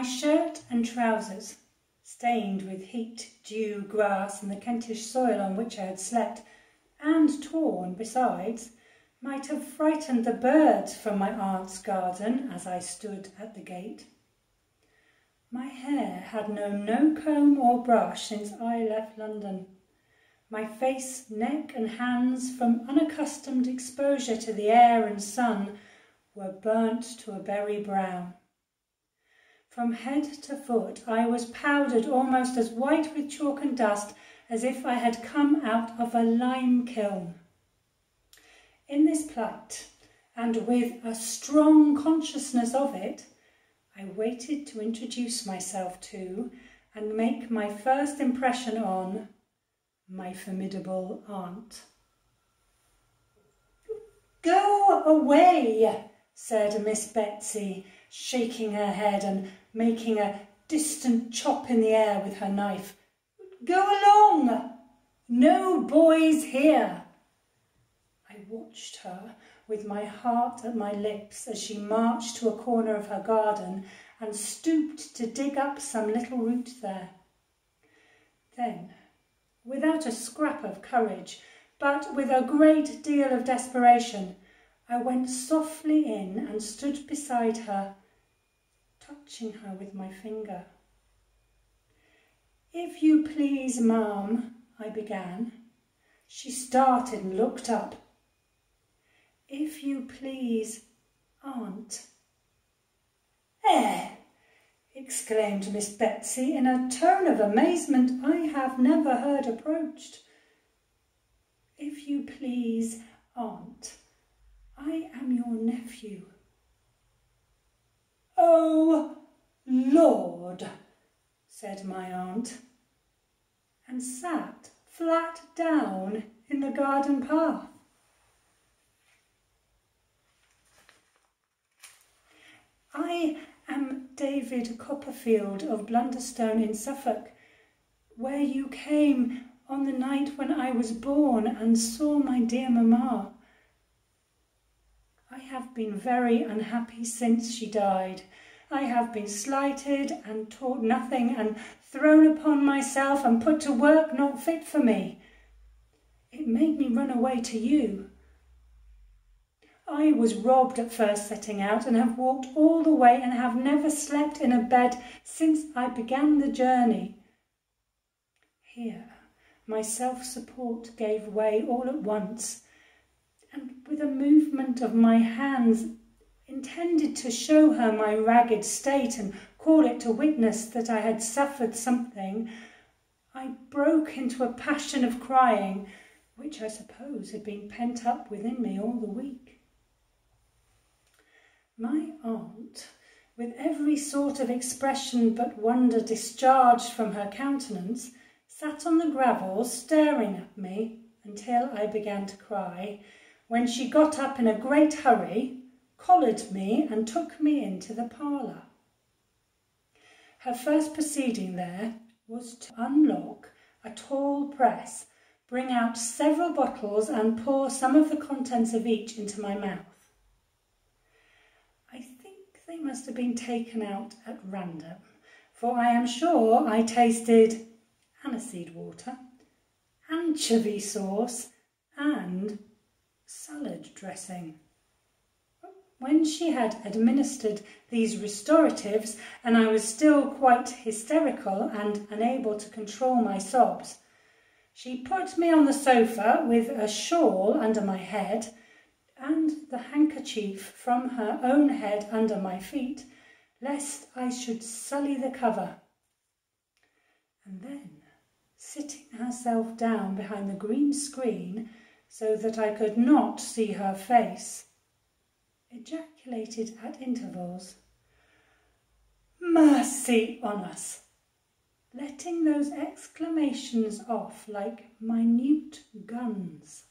shirt and trousers, stained with heat, dew, grass and the Kentish soil on which I had slept, and torn besides, might have frightened the birds from my aunt's garden as I stood at the gate. My hair had known no comb or brush since I left London. My face, neck and hands, from unaccustomed exposure to the air and sun, were burnt to a berry brown. From head to foot I was powdered almost as white with chalk and dust as if I had come out of a lime kiln. In this plight, and with a strong consciousness of it, I waited to introduce myself to and make my first impression on my formidable aunt. "Go away," said Miss Betsy, shaking her head and making a distant chop in the air with her knife. "Go along! No boys here!" I watched her with my heart at my lips as she marched to a corner of her garden and stooped to dig up some little root there. Then, without a scrap of courage, but with a great deal of desperation, I went softly in and stood beside her, touching her with my finger. "If you please, ma'am," I began. She started and looked up. "If you please, aunt." "Eh!" exclaimed Miss Betsy in a tone of amazement I have never heard approached. "If you please, aunt, I am your nephew." "Oh, Lord," said my aunt, and sat flat down in the garden path. "I am David Copperfield of Blunderstone in Suffolk, where you came on the night when I was born and saw my dear mamma. I have been very unhappy since she died. I have been slighted and taught nothing and thrown upon myself and put to work not fit for me. It made me run away to you. I was robbed at first setting out and have walked all the way and have never slept in a bed since I began the journey." Here my self-support gave way all at once, and with a movement of my hands intended to show her my ragged state and call it to witness that I had suffered something, I broke into a passion of crying, which I suppose had been pent up within me all the week. My aunt, with every sort of expression but wonder discharged from her countenance, sat on the gravel staring at me until I began to cry, when she got up in a great hurry, collared me and took me into the parlour. Her first proceeding there was to unlock a tall press, bring out several bottles and pour some of the contents of each into my mouth. I think they must have been taken out at random, for I am sure I tasted aniseed water, anchovy sauce and salad dressing. When she had administered these restoratives, and I was still quite hysterical and unable to control my sobs, she put me on the sofa with a shawl under my head and the handkerchief from her own head under my feet, lest I should sully the cover. And then, sitting herself down behind the green screen so that I could not see her face, ejaculated at intervals, "Mercy on us!" letting those exclamations off like minute guns.